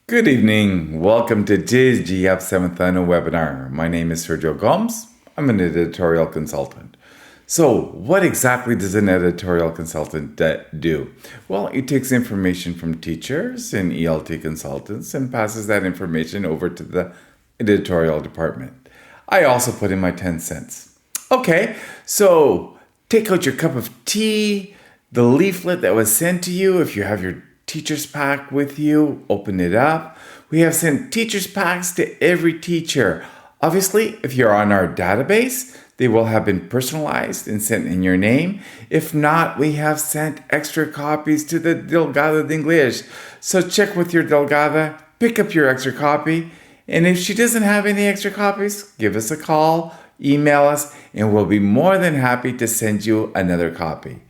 Good evening. Welcome to Digi Up 7th Annual Webinar. My name is Sergio Gomes. I'm an editorial consultant. So, what exactly does an editorial consultant do? Well, it takes information from teachers and ELT consultants and passes that information over to the editorial department. I also put in my 10 cents. Okay, so take out your cup of tea, the leaflet that was sent to you. If you have your teacher's pack with you, open it up. We have sent teacher's packs to every teacher. Obviously, if you're on our database, they will have been personalized and sent in your name. If not, we have sent extra copies to the Delegada de English. So check with your Delegada, pick up your extra copy, and if she doesn't have any extra copies, give us a call, email us, and we'll be more than happy to send you another copy.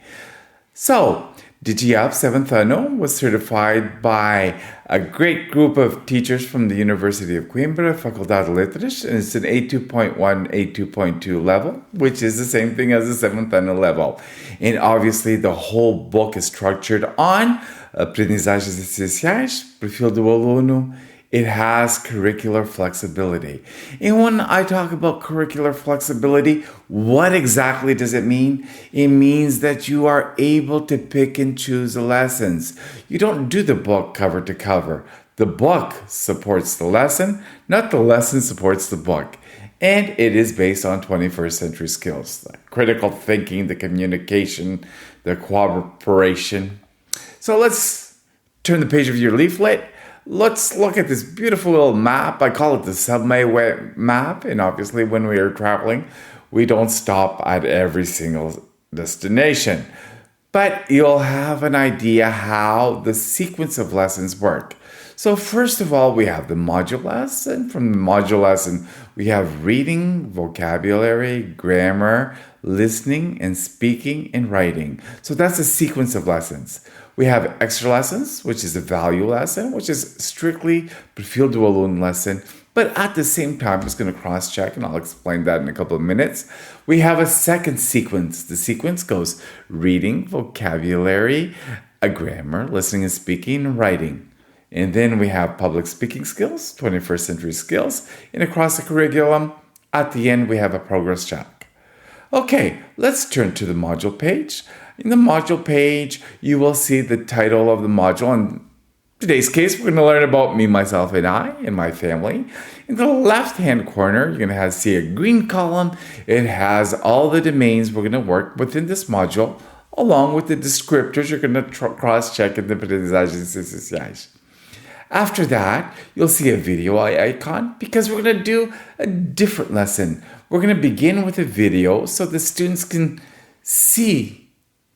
So, Digi Up 7th Anno was certified by a great group of teachers from the University of Coimbra, Faculdade de Letras, and it's an A2.1, A2.2 level, which is the same thing as the 7th Anno level. And obviously, the whole book is structured on aprendizagens essenciais, perfil do aluno. It has curricular flexibility. And when I talk about curricular flexibility, what exactly does it mean? It means that you are able to pick and choose the lessons. You don't do the book cover to cover. The book supports the lesson, not the lesson supports the book. And it is based on 21st century skills, the critical thinking, the communication, the cooperation. So let's turn the page of your leaflet. Let's look at this beautiful little map. I call it the subway map. And obviously, when we are traveling, we don't stop at every single destination. But you'll have an idea how the sequence of lessons work. So first of all, we have the module lesson. From the module lesson, we have reading, vocabulary, grammar, listening, and speaking and writing. So that's a sequence of lessons. We have extra lessons, which is a value lesson, which is strictly perfil do aluno lesson. But at the same time, I'm just going to cross-check, and I'll explain that in a couple of minutes. We have a second sequence. The sequence goes reading, vocabulary, a grammar, listening and speaking, and writing. And then we have public speaking skills, 21st century skills. And across the curriculum, at the end, we have a progress check. Okay, let's turn to the module page. In the module page, you will see the title of the module. In today's case, we're going to learn about me, myself, and I, and my family. In the left-hand corner, you're going to see a green column. It has all the domains we're going to work within this module, along with the descriptors you're going to cross-check in the aprendizagens essenciais. After that, you'll see a video icon because we're going to do a different lesson. We're going to begin with a video so the students can see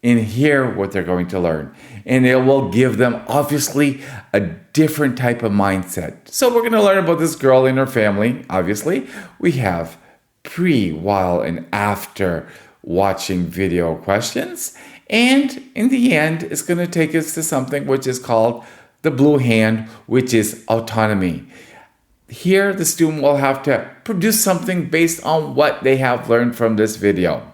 and hear what they're going to learn. And it will give them, obviously, a different type of mindset. So we're going to learn about this girl and her family, obviously. We have pre, while, and after watching video questions. And in the end, it's going to take us to something which is called the blue hand, which is autonomy. Here, the student will have to produce something based on what they have learned from this video.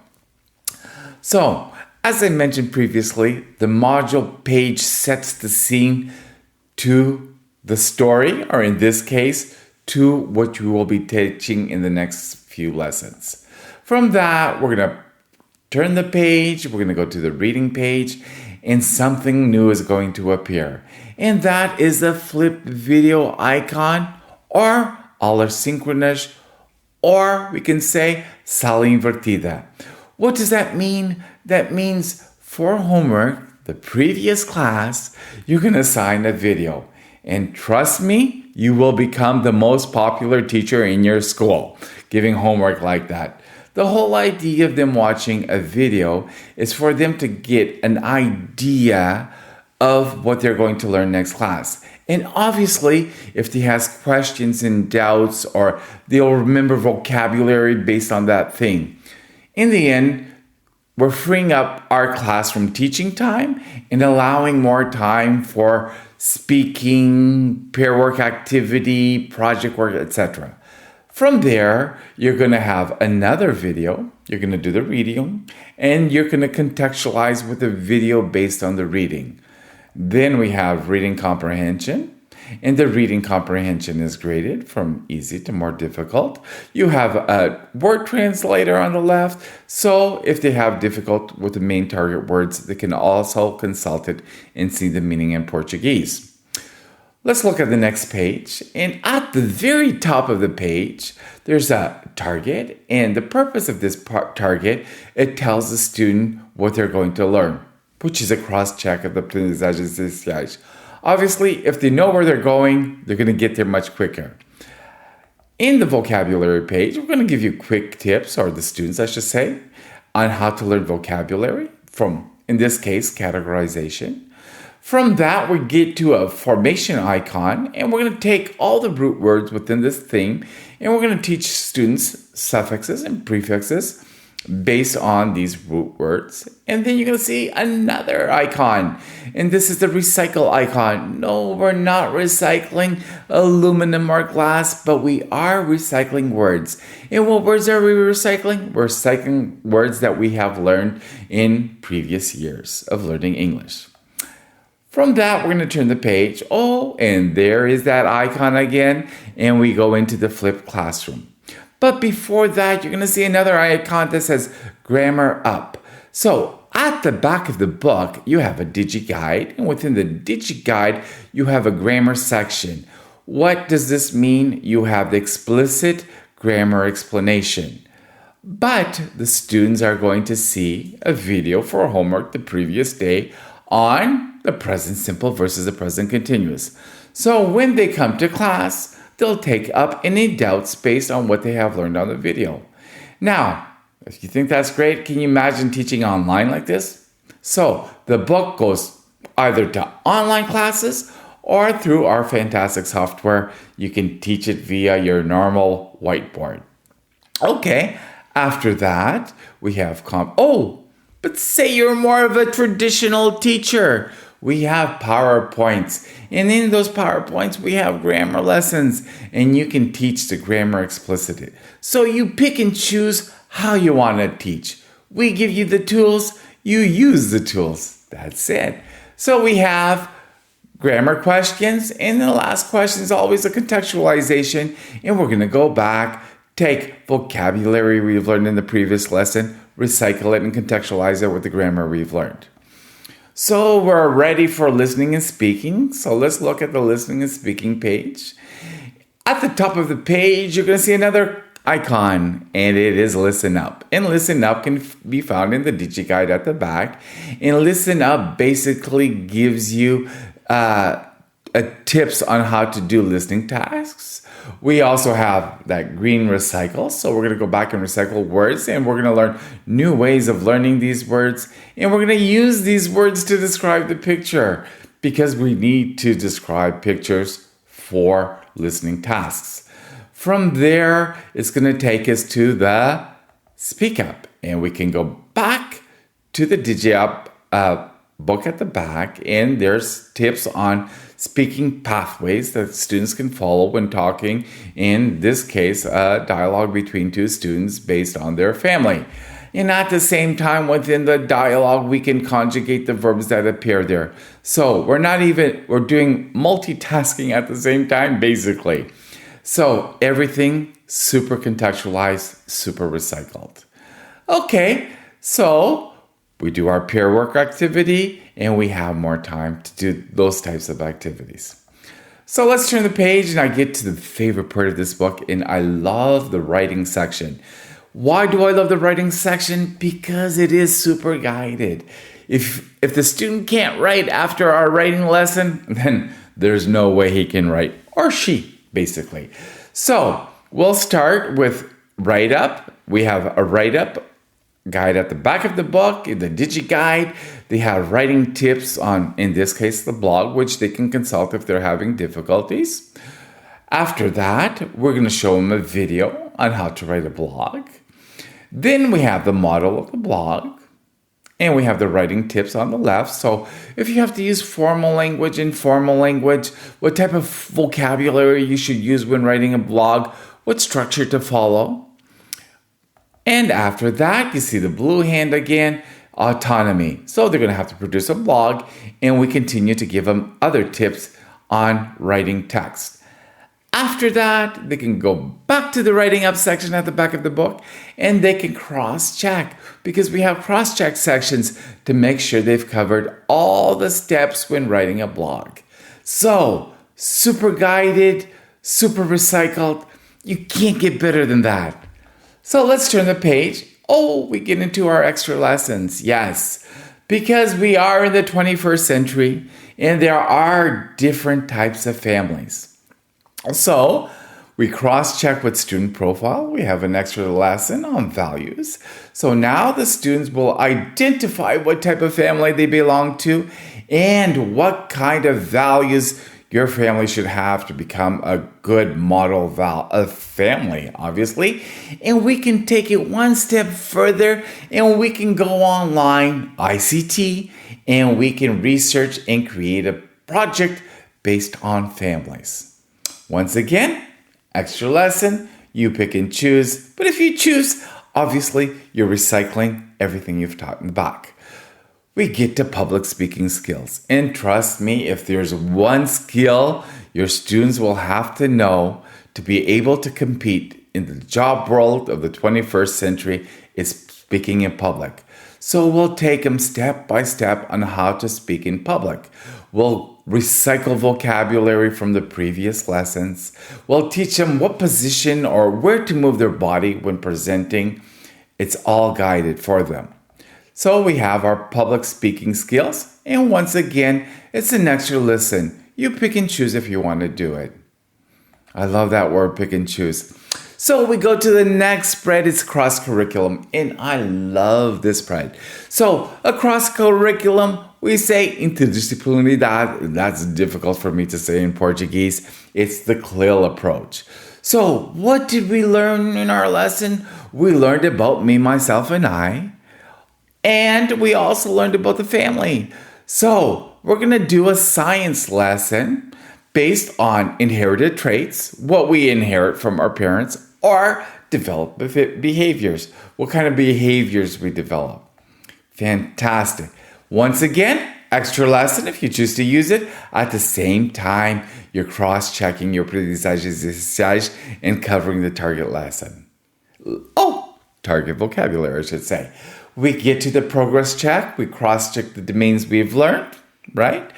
So, as I mentioned previously, the module page sets the scene to the story, or in this case, to what you will be teaching in the next few lessons. From that, we're going to turn the page, we're going to go to the reading page, and something new is going to appear. And that is a flipped video icon, or aula síncronas, or we can say sala invertida. What does that mean? That means for homework, the previous class, you can assign a video. And trust me, you will become the most popular teacher in your school, giving homework like that. The whole idea of them watching a video is for them to get an idea of what they're going to learn next class. And obviously, if they have questions and doubts, or they'll remember vocabulary based on that thing. In the end, we're freeing up our classroom teaching time and allowing more time for speaking, pair work activity, project work, etc. From there, you're going to have another video. You're going to do the reading, and you're going to contextualize with a video based on the reading. Then we have reading comprehension. and the reading comprehension is graded from easy to more difficult. You have a word translator on the left, so if they have difficult with the main target words, they can also consult it and see the meaning in Portuguese. Let's look at the next page, and at the very top of the page, there's a target, and the purpose of this target, it tells the student what they're going to learn, which is a cross-check of the aprendizagens iniciais. Obviously, if they know where they're going, they're going to get there much quicker. In the vocabulary page, we're going to give you quick tips, or the students, I should say, on how to learn vocabulary from, in this case, categorization. From that, we get to a formation icon, and we're going to take all the root words within this theme, and we're going to teach students suffixes and prefixes based on these root words. And then you're going to see another icon, and this is the recycle icon. No, we're not recycling aluminum or glass, but we are recycling words. And what words are we recycling? We're recycling words that we have learned in previous years of learning English. From that, we're going to turn the page. Oh, and there is that icon again, and we go into the flipped classroom. But before that, you're going to see another icon that says Grammar Up. So at the back of the book, you have a Digi Guide, and within the Digi Guide, you have a grammar section. What does this mean? You have the explicit grammar explanation. But the students are going to see a video for homework the previous day on the present simple versus the present continuous. So when they come to class, they'll take up any doubts based on what they have learned on the video. Now, if you think that's great, can you imagine teaching online like this? So the book goes either to online classes or through our fantastic software. You can teach it via your normal whiteboard. Okay, after that, we have but say you're more of a traditional teacher. We have PowerPoints, and in those PowerPoints, we have grammar lessons, and you can teach the grammar explicitly. So you pick and choose how you want to teach. We give you the tools, you use the tools. That's it. So we have grammar questions, and the last question is always a contextualization, and we're going to go back, take vocabulary we've learned in the previous lesson, recycle it, and contextualize it with the grammar we've learned. So we're ready for listening and speaking. So let's look at the listening and speaking page. At the top of the page, you're going to see another icon, and it is Listen Up. And Listen Up can be found in the Digi Guide at the back. And Listen Up basically gives you tips on how to do listening tasks. We also have that green recycle. So we're going to go back and recycle words, and we're going to learn new ways of learning these words. And we're going to use these words to describe the picture because we need to describe pictures for listening tasks. From there, it's going to take us to the Speak Up, and we can go back to the Digi Up book at the back, and there's tips on speaking pathways that students can follow when talking, in this case, a dialogue between two students based on their family. And at the same time, within the dialogue, we can conjugate the verbs that appear there. So we're doing multitasking at the same time, basically. So everything super contextualized, super recycled. Okay, so we do our peer work activity, and we have more time to do those types of activities. So let's turn the page, and I get to the favorite part of this book, and I love the writing section. Why do I love the writing section? Because it is super guided. If the student can't write after our writing lesson, then there's no way he can write, or she, basically. So we'll start with Write Up. We have a Write Up guide at the back of the book, in the Digi Guide. They have writing tips on, in this case, the blog, which they can consult if they're having difficulties. After that, we're going to show them a video on how to write a blog. Then we have the model of the blog, and we have the writing tips on the left. So if you have to use formal language, informal language, what type of vocabulary you should use when writing a blog, what structure to follow. And after that, you see the blue hand again, autonomy. So they're going to have to produce a blog, and we continue to give them other tips on writing text. After that, they can go back to the writing up section at the back of the book and they can cross-check because we have cross-check sections to make sure they've covered all the steps when writing a blog. So, super guided, super recycled. You can't get better than that. So let's turn the page. We get into our extra lessons. Yes, because we are in the 21st century and there are different types of families. So we cross-check with student profile. We have an extra lesson on values. So now the students will identify what type of family they belong to and what kind of values your family should have to become a good model of family, obviously. And we can take it one step further and we can go online, ICT, and we can research and create a project based on families. Once again, extra lesson, you pick and choose. But if you choose, obviously, you're recycling everything you've taught in the back. We get to public speaking skills. And trust me, if there's one skill your students will have to know to be able to compete in the job world of the 21st century, it's speaking in public. So we'll take them step by step on how to speak in public. We'll recycle vocabulary from the previous lessons. We'll teach them what position or where to move their body when presenting. It's all guided for them. So we have our public speaking skills. And once again, it's an extra lesson. You pick and choose if you want to do it. I love that word, pick and choose. So we go to the next spread. It's cross-curriculum. And I love this spread. So across curriculum, we say interdisciplinaridade. That's difficult for me to say in Portuguese. It's the CLIL approach. So what did we learn in our lesson? We learned about me, myself, and I. And we also learned about the family. So we're going to do a science lesson based on inherited traits, what we inherit from our parents, or developed behaviors, what kind of behaviors we develop. Fantastic. Once again, extra lesson if you choose to use it. At the same time, you're cross-checking your aprendizagens essenciais and covering the target lesson. Target vocabulary, I should say. We get to the progress check. We cross-check the domains we've learned, right?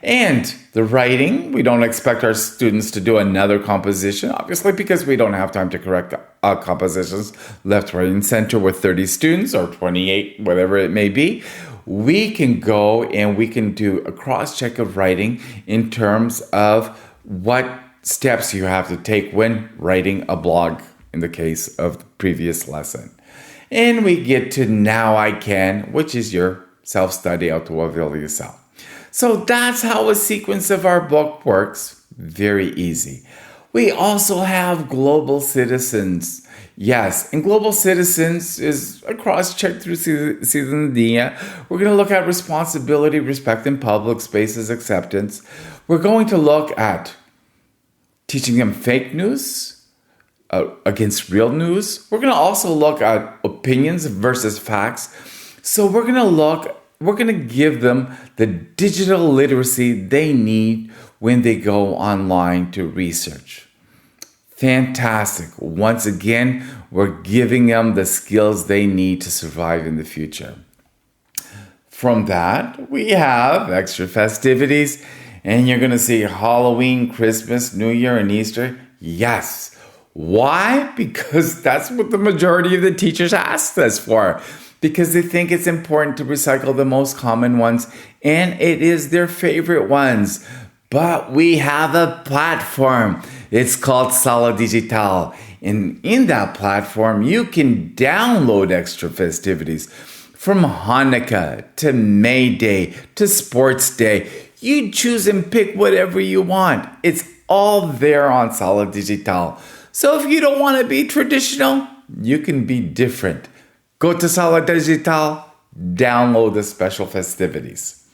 And the writing, we don't expect our students to do another composition, obviously, because we don't have time to correct compositions left, right, and center with 30 students or 28, whatever it may be. We can go and we can do a cross-check of writing in terms of what steps you have to take when writing a blog, in the case of the previous lesson. And we get to Now I Can, which is your self-study, autoavaliação. So that's how a sequence of our book works. Very easy. We also have Global Citizens. Yes, and Global Citizens is a cross-check through cidadania. We're going to look at responsibility, respect in public spaces, acceptance. We're going to look at teaching them fake news against real news. We're going to also look at opinions versus facts. So we're going to give them the digital literacy they need when they go online to research. Fantastic. Once again, we're giving them the skills they need to survive in the future. From that, we have extra festivities, and you're going to see Halloween, Christmas, New Year, and Easter. Yes. Why? Because that's what the majority of the teachers asked us for. Because they think it's important to recycle the most common ones, and it is their favorite ones. But we have a platform. It's called Sala Digital. And in that platform, you can download extra festivities from Hanukkah to May Day to Sports Day. You choose and pick whatever you want. It's all there on Sala Digital. So if you don't want to be traditional, you can be different. Go to Sala Digital, download the special festivities.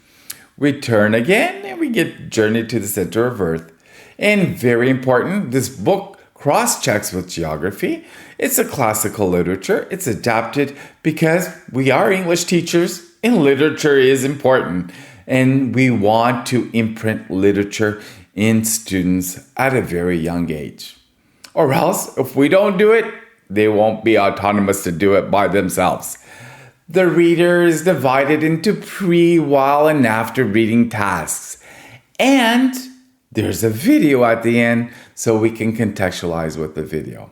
We turn again and we get Journey to the Center of Earth. And very important, this book cross-checks with geography. It's a classical literature. It's adapted because we are English teachers and literature is important. And we want to imprint literature in students at a very young age. Or else, if we don't do it, they won't be autonomous to do it by themselves. The reader is divided into pre, while, and after reading tasks. And there's a video at the end so we can contextualize with the video.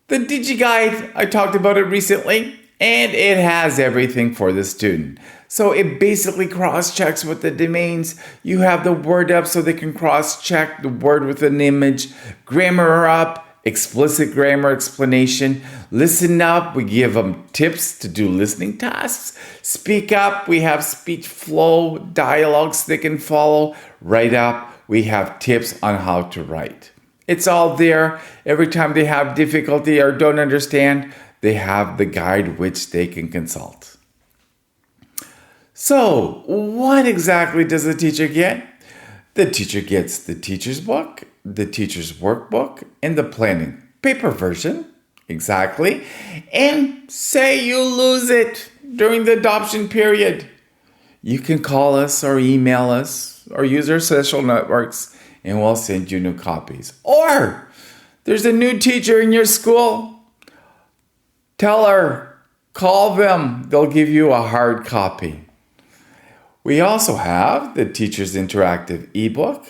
The Digi Guide, I talked about it recently, and it has everything for the student. So it basically cross-checks with the domains. You have the word up so they can cross-check the word with an image. Grammar up, explicit grammar explanation. Listen up, we give them tips to do listening tasks. Speak up, we have speech flow, dialogues they can follow. Write up, we have tips on how to write. It's all there. Every time they have difficulty or don't understand, they have the guide which they can consult. So, what exactly does the teacher get? The teacher gets the teacher's book, the teacher's workbook, and the planning paper version. Exactly. And say you lose it during the adoption period. You can call us or email us or use our social networks and we'll send you new copies. Or there's a new teacher in your school. Tell her, call them. They'll give you a hard copy. We also have the teacher's interactive ebook,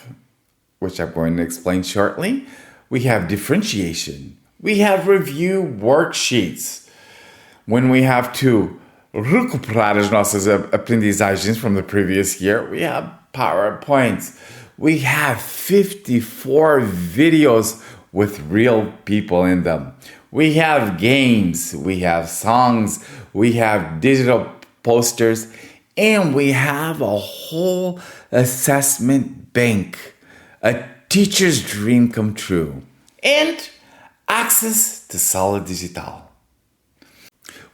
which I'm going to explain shortly. We have differentiation. We have review worksheets. When we have to recuperar as nossas aprendizagens from the previous year, we have PowerPoints. We have 54 videos with real people in them. We have games, we have songs, we have digital posters, and we have a whole assessment bank, a teacher's dream come true, and access to Sala Digital.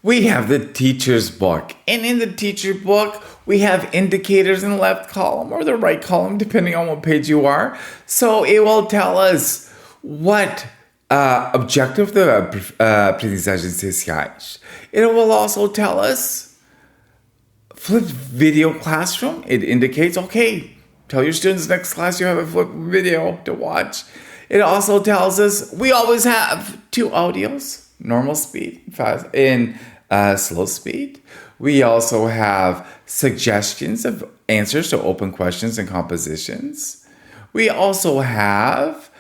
We have the teacher's book, and in the teacher book, we have indicators in the left column or the right column, depending on what page you are. So it will tell us what objective the aprendizagens sociais. It will also tell us flipped video classroom. It indicates, okay, tell your students next class you have a flipped video to watch. It also tells us we always have 2 audios, normal speed, fast, and slow speed. We also have suggestions of answers to open questions and compositions. We also have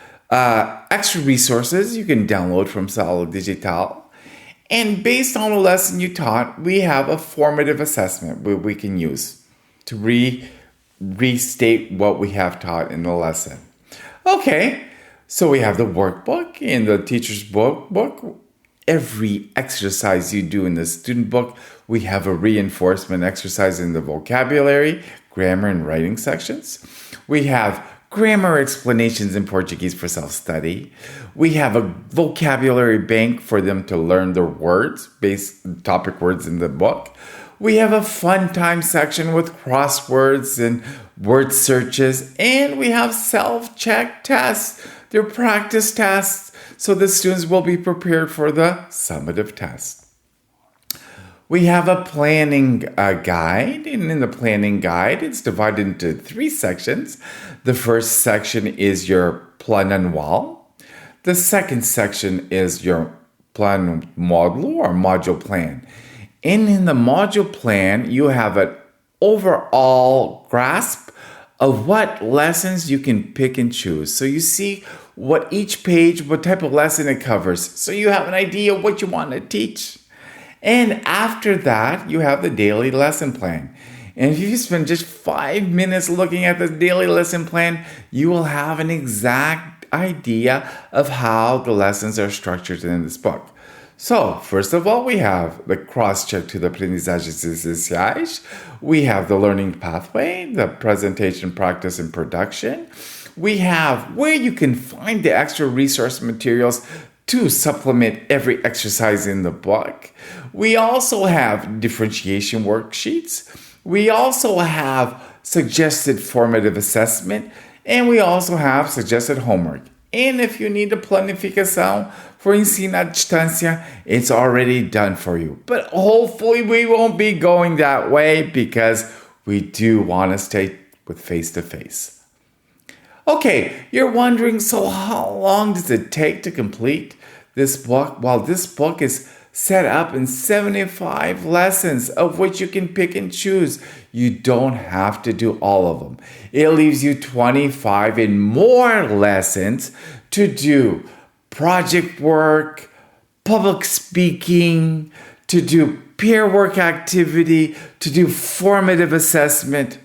extra resources you can download from Sala Digital. And based on the lesson you taught, we have a formative assessment we can use to restate what we have taught in the lesson. Okay, so we have the workbook in the teacher's book. Every exercise you do in the student book, we have a reinforcement exercise in the vocabulary, grammar, and writing sections. We have grammar explanations in Portuguese for self-study. We have a vocabulary bank for them to learn the words, topic words in the book. We have a fun time section with crosswords and word searches. And we have self-check tests. They're practice tests, so the students will be prepared for the summative test. We have a planning guide, and in the planning guide, it's divided into 3 sections. The first section is your plan anual. The second section is your plan módulo or module plan. And in the module plan, you have an overall grasp of what lessons you can pick and choose. So you see what each page, what type of lesson it covers. So you have an idea of what you want to teach. And after that, you have the daily lesson plan. And if you spend just 5 minutes looking at the daily lesson plan, you will have an exact idea of how the lessons are structured in this book. So, first of all, we have the cross-check to the aprendizagens essenciais. We have the learning pathway, the presentation, practice, and production. We have where you can find the extra resource materials to supplement every exercise in the book. We also have differentiation worksheets. We also have suggested formative assessment. And we also have suggested homework. And if you need a planificação for ensino à distância, it's already done for you. But hopefully we won't be going that way because we do want to stay with face-to-face. Okay, you're wondering, so how long does it take to complete this book? Well, this book is set up in 75 lessons, of which you can pick and choose. You don't have to do all of them. It leaves you 25 and more lessons to do project work, public speaking, to do peer work activity, to do formative assessment.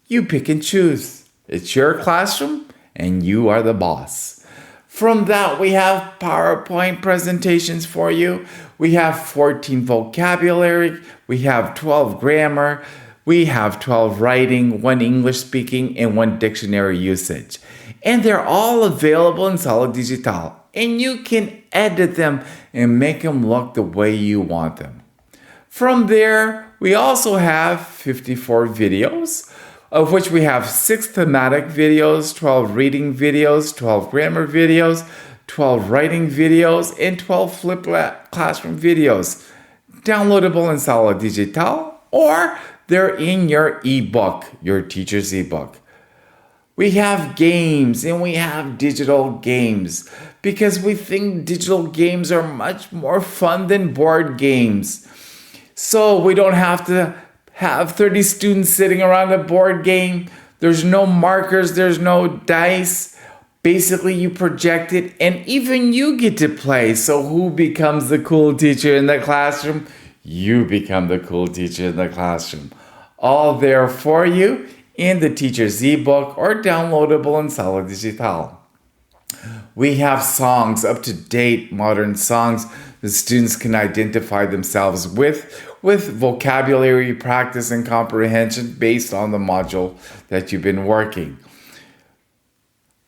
You pick and choose. It's your classroom and you are the boss. From that, we have PowerPoint presentations for you. We have 14 vocabulary. We have 12 grammar. We have 12 writing, 1 English speaking, and 1 dictionary usage. And they're all available in Sala Digital. And you can edit them and make them look the way you want them. From there, we also have 54 videos, of which we have 6 thematic videos, 12 reading videos, 12 grammar videos, 12 writing videos, and 12 flipped classroom videos. Downloadable in Sala Digital, or they're in your ebook, your teacher's ebook. We have games and we have digital games because we think digital games are much more fun than board games. So we don't have to have 30 students sitting around a board game. There's no markers, there's no dice. Basically, you project it and even you get to play. So who becomes the cool teacher in the classroom? You become the cool teacher in the classroom. All there for you in the teacher's ebook or downloadable in Sala Digital. We have songs, up-to-date modern songs the students can identify themselves with vocabulary practice and comprehension based on the module that you've been working.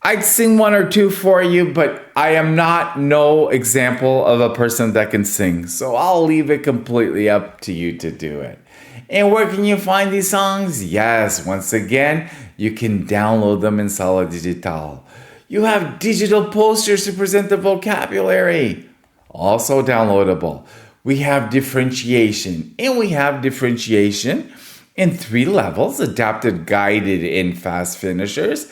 I'd sing 1 or 2 for you, but I am not no example of a person that can sing, so I'll leave it completely up to you to do it. And where can you find these songs? Yes, once again, you can download them in Sala Digital. You have digital posters to present the vocabulary. Also downloadable. We have differentiation. And we have differentiation in 3 levels, adapted, guided, and fast finishers.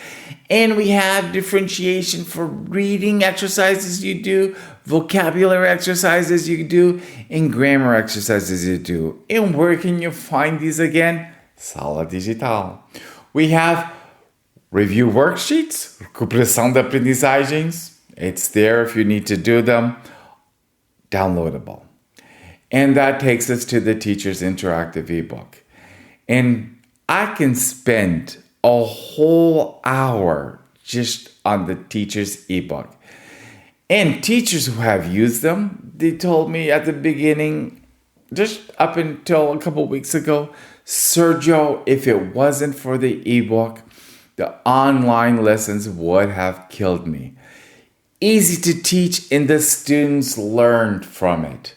And we have differentiation for reading exercises you do, vocabulary exercises you do, and grammar exercises you do. And where can you find these again? Sala Digital. We have review worksheets, recuperação de aprendizagens. It's there if you need to do them. Downloadable. And that takes us to the teacher's interactive ebook. And I can spend a whole hour just on the teacher's ebook. And teachers who have used them, they told me at the beginning, just up until a couple weeks ago, Sergio, if it wasn't for the ebook, the online lessons would have killed me. Easy to teach and the students learned from it.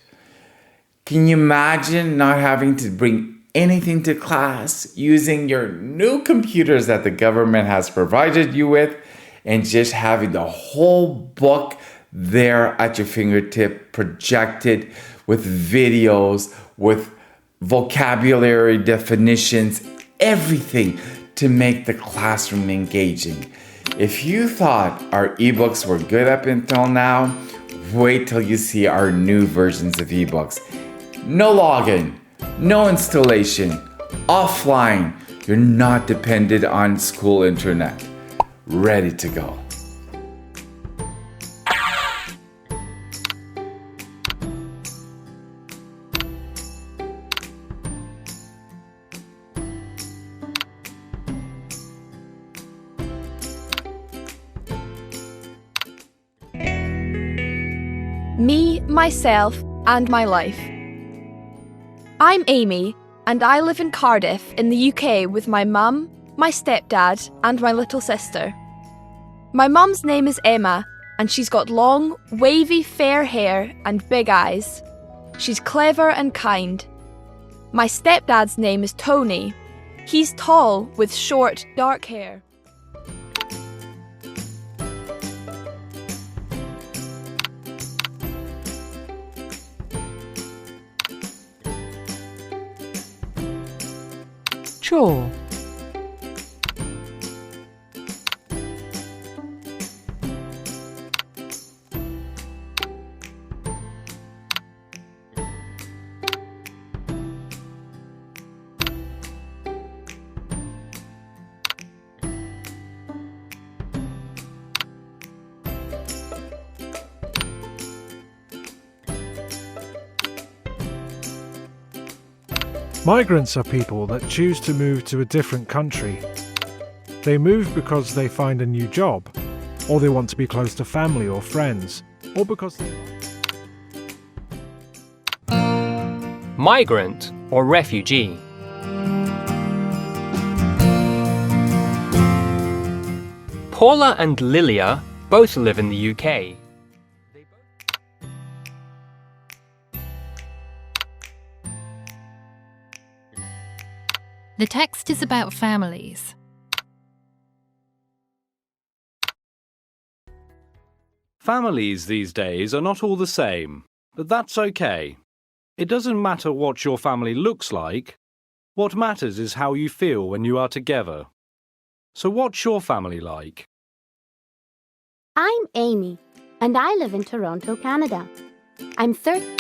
Can you imagine not having to bring anything to class, using your new computers that the government has provided you with, and just having the whole book there at your fingertip, projected with videos, with vocabulary definitions, everything to make the classroom engaging. If you thought our ebooks were good up until now, wait till you see our new versions of ebooks. No login, no installation, offline. You're not dependent on school internet. Ready to go. Me, myself, and my life. I'm Amy, and I live in Cardiff in the UK with my mum, my stepdad, and my little sister. My mum's name is Emma, and she's got long, wavy, fair hair and big eyes. She's clever and kind. My stepdad's name is Tony. He's tall with short, dark hair. Chore. Migrants are people that choose to move to a different country. They move because they find a new job, or they want to be close to family or friends, or because they... Migrant or refugee. Paula and Lilia both live in the UK. The text is about families. Families these days are not all the same, but that's okay. It doesn't matter what your family looks like. What matters is how you feel when you are together. So what's your family like? I'm Amy, and I live in Toronto, Canada. I'm 30.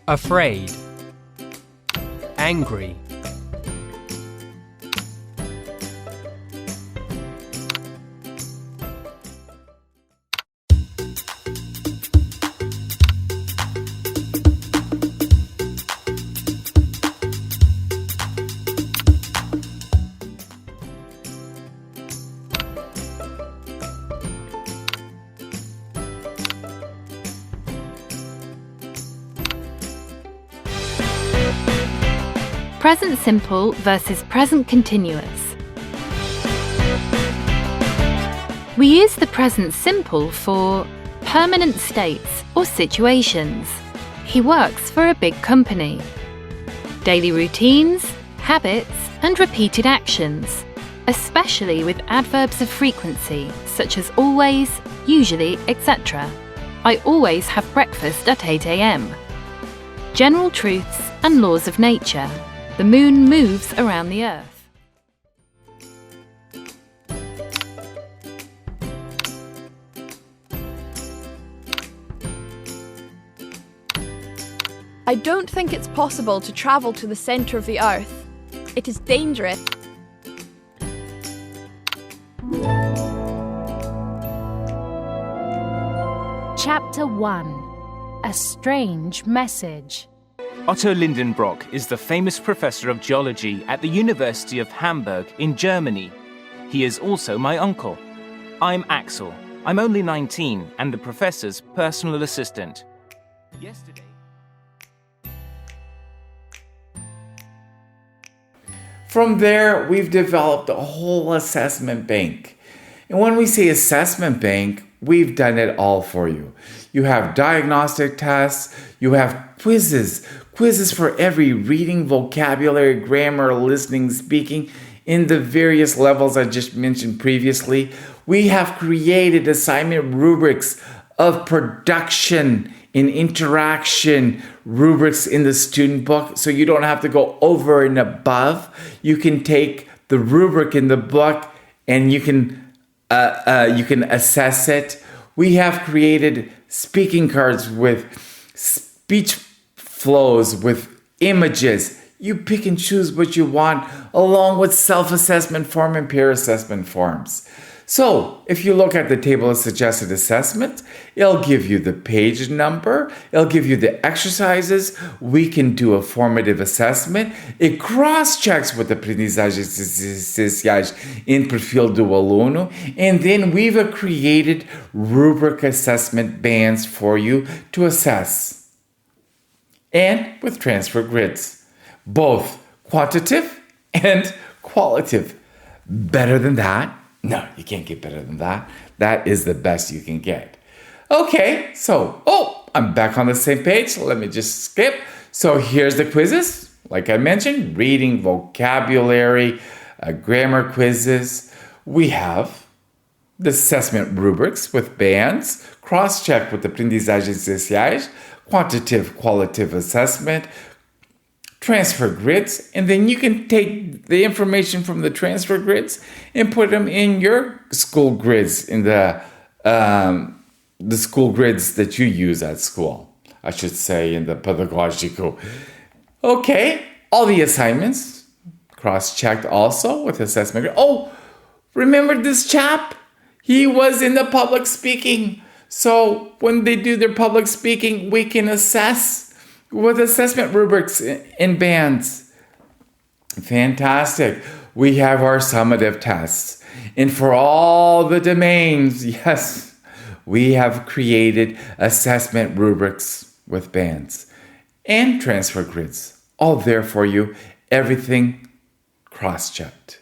Afraid. Angry. Present simple versus present continuous. We use the present simple for permanent states or situations. He works for a big company. Daily routines, habits, and repeated actions, especially with adverbs of frequency such as always, usually, etc. I always have breakfast at 8 a.m. General truths and laws of nature. The moon moves around the earth. I don't think it's possible to travel to the centre of the earth. It is dangerous. Chapter 1. A Strange Message. Otto Lindenbrock is the famous professor of geology at the University of Hamburg in Germany. He is also my uncle. I'm Axel. I'm only 19 and the professor's personal assistant. Yesterday... From there, we've developed a whole assessment bank. And when we say assessment bank, we've done it all for you. You have diagnostic tests, you have quizzes for every reading, vocabulary, grammar, listening, speaking in the various levels I just mentioned previously. We have created assignment rubrics of production in interaction, rubrics in the student book, so you don't have to go over and above. You can take the rubric in the book and you can assess it. We have created speaking cards with speech flows, with images. You pick and choose what you want, along with self-assessment form and peer assessment forms. So, if you look at the table of suggested assessment, it'll give you the page number, it'll give you the exercises, we can do a formative assessment, it cross-checks with aprendizagens essenciais em perfil do aluno, and then we've created rubric assessment bands for you to assess. And with transfer grids, both quantitative and qualitative. Better than that? No, you can't get better than that. That is the best you can get. Okay, so, I'm back on the same page. Let me just skip. So here's the quizzes. Like I mentioned, reading, vocabulary, grammar quizzes. We have the assessment rubrics with bands, cross-check with aprendizagens especiais, qualitative assessment, transfer grids, and then you can take the information from the transfer grids and put them in your school grids, in the school grids that you use at school. I should say in the pedagogical. Okay, all the assignments cross-checked also with assessment. Oh, remember this chap? He was in the public speaking. So when they do their public speaking, we can assess with assessment rubrics in bands. Fantastic. We have our summative tests. And for all the domains, yes, we have created assessment rubrics with bands and transfer grids. All there for you. Everything cross-checked.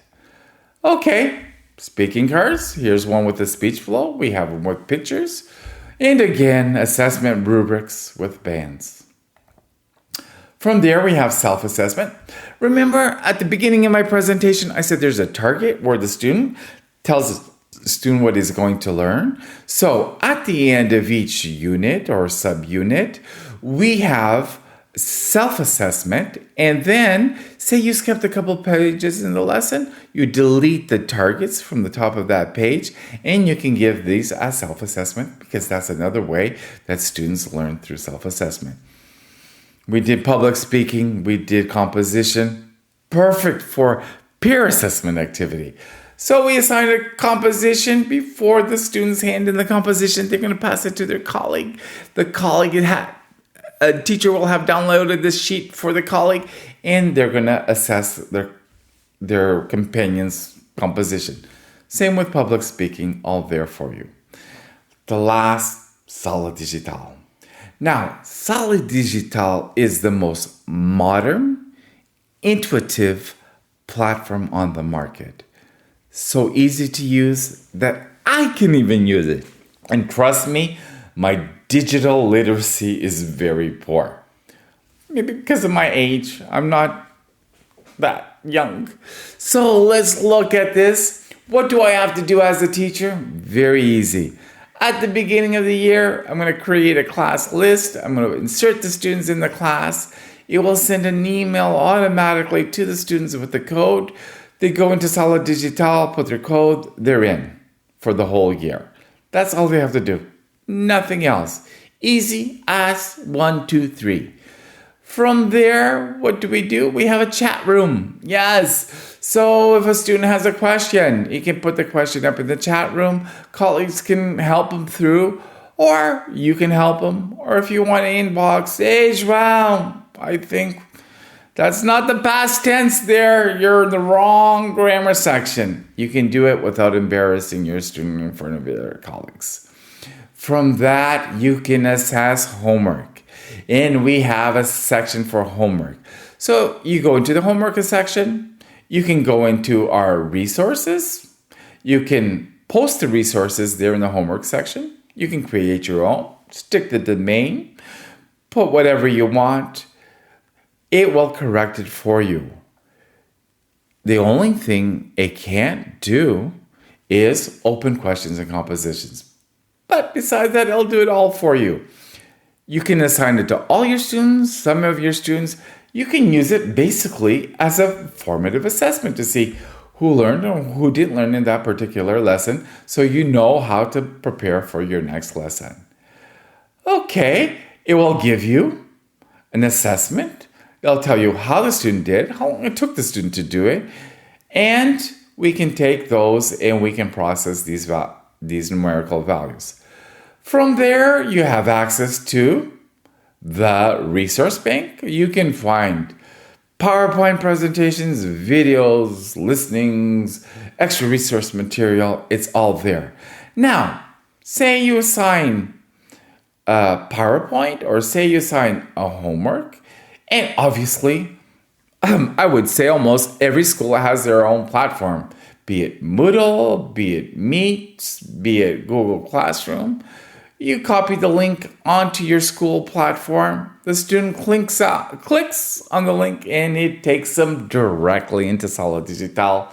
Okay, speaking cards. Here's one with the speech flow. We have them with pictures. And again, assessment rubrics with bands. From there, we have self-assessment. Remember, at the beginning of my presentation, I said there's a target where the student tells the student what he's going to learn. So at the end of each unit or subunit, we have self-assessment. And then, say you skipped a couple pages in the lesson, you delete the targets from the top of that page, and you can give these as self-assessment because that's another way that students learn through self-assessment. We did public speaking, we did composition, perfect for peer assessment activity. So we assigned a composition before the students hand in the composition. They're going to pass it to their colleague. The colleague, a teacher will have downloaded this sheet for the colleague, and they're going to assess their companion's composition. Same with public speaking, all there for you. The last, Sala Digital. Now, Sala Digital is the most modern, intuitive platform on the market. So easy to use that I can even use it. And trust me, my digital literacy is very poor. Maybe because of my age, I'm not that young. So let's look at this. What do I have to do as a teacher? Very easy. At the beginning of the year, I'm going to create a class list. I'm going to insert the students in the class. It will send an email automatically to the students with the code. They go into Sala Digital, put their code, they're in for the whole year. That's all they have to do. Nothing else. Easy as 1, 2, 3. From there, what do? We have a chat room. Yes. So if a student has a question, he can put the question up in the chat room. Colleagues can help him through, or you can help him. Or if you want to inbox, hey, João, I think that's not the past tense there. You're in the wrong grammar section. You can do it without embarrassing your student in front of their colleagues. From that, you can assess homework. And we have a section for homework. So you go into the homework section. You can go into our resources. You can post the resources there in the homework section. You can create your own. Stick the domain. Put whatever you want. It will correct it for you. The only thing it can't do is open questions and compositions. But besides that, it'll do it all for you. You can assign it to all your students, some of your students. You can use it basically as a formative assessment to see who learned or who didn't learn in that particular lesson, so you know how to prepare for your next lesson. Okay, it will give you an assessment. It'll tell you how the student did, how long it took the student to do it, and we can take those and we can process these numerical values. From there, you have access to the resource bank. You can find PowerPoint presentations, videos, listenings, extra resource material. It's all there. Now, say you assign a PowerPoint or say you assign a homework. And obviously, I would say almost every school has their own platform, be it Moodle, be it Meet, be it Google Classroom. You copy the link onto your school platform. The student clicks on the link and it takes them directly into Sala Digital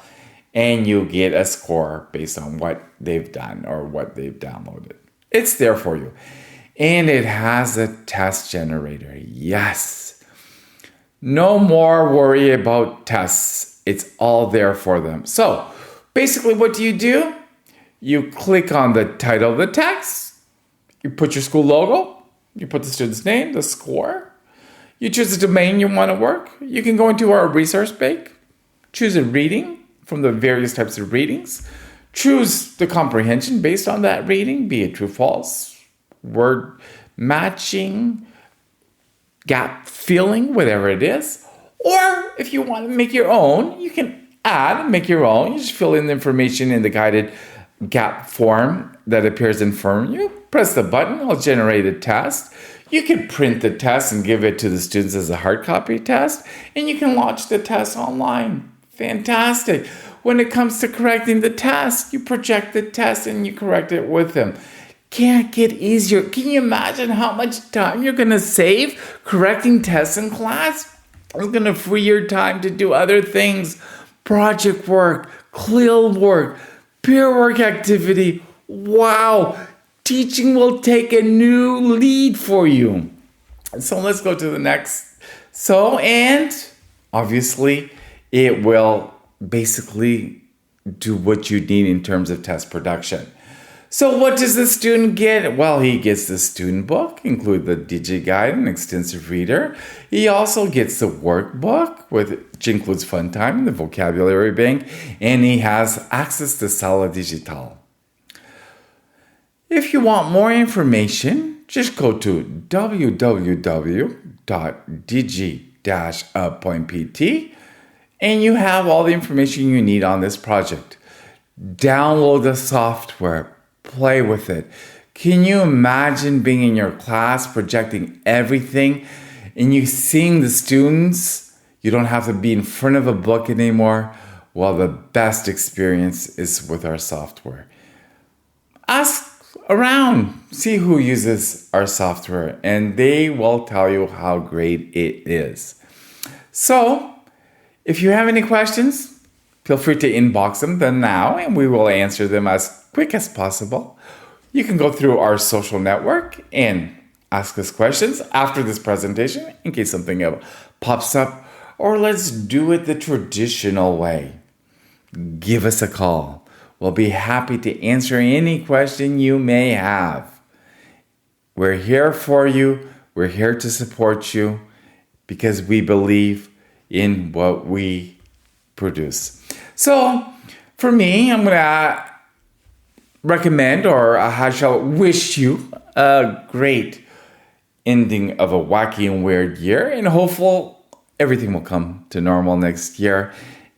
and you get a score based on what they've done or what they've downloaded. It's there for you. And it has a test generator. Yes. No more worry about tests. It's all there for them. So basically what do? You click on the title of the text. You put your school logo. You put the student's name, the score. You choose the domain you want to work. You can go into our resource bank. Choose a reading from the various types of readings. Choose the comprehension based on that reading, be it true, false, word matching, gap filling, whatever it is. Or if you want to make your own, you can add and make your own. You just fill in the information in the guided gap form that appears in front of you. Press the button, it'll generate a test. You can print the test and give it to the students as a hard copy test, and you can launch the test online. Fantastic. When it comes to correcting the test, you project the test and you correct it with them. Can't get easier. Can you imagine how much time you're going to save correcting tests in class? It's going to free your time to do other things. Project work, CLIL work, peer work activity. Wow. Teaching will take a new lead for you. So let's go to the next. And obviously it will basically do what you need in terms of test production. So what does the student get? Well, he gets the student book, include the Digi Guide and extensive reader. He also gets the workbook, which includes fun time, the vocabulary bank, and he has access to Sala Digital. If you want more information, just go to www.digi-up.pt and you have all the information you need on this project. Download the software, play with it. Can you imagine being in your class, projecting everything, and you seeing the students? You don't have to be in front of a book anymore. Well, the best experience is with our software. Ask around, see who uses our software, and they will tell you how great it is. So, if you have any questions, feel free to inbox them now, and we will answer them as quick as possible. You can go through our social network and ask us questions after this presentation in case something pops up, or let's do it the traditional way. Give us a call. We'll be happy to answer any question you may have. We're here for you. We're here to support you because we believe in what we produce. So, for me, I'm going to recommend wish you a great ending of a wacky and weird year, and hopefully everything will come to normal next year.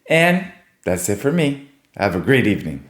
And that's it for me. Have a great evening.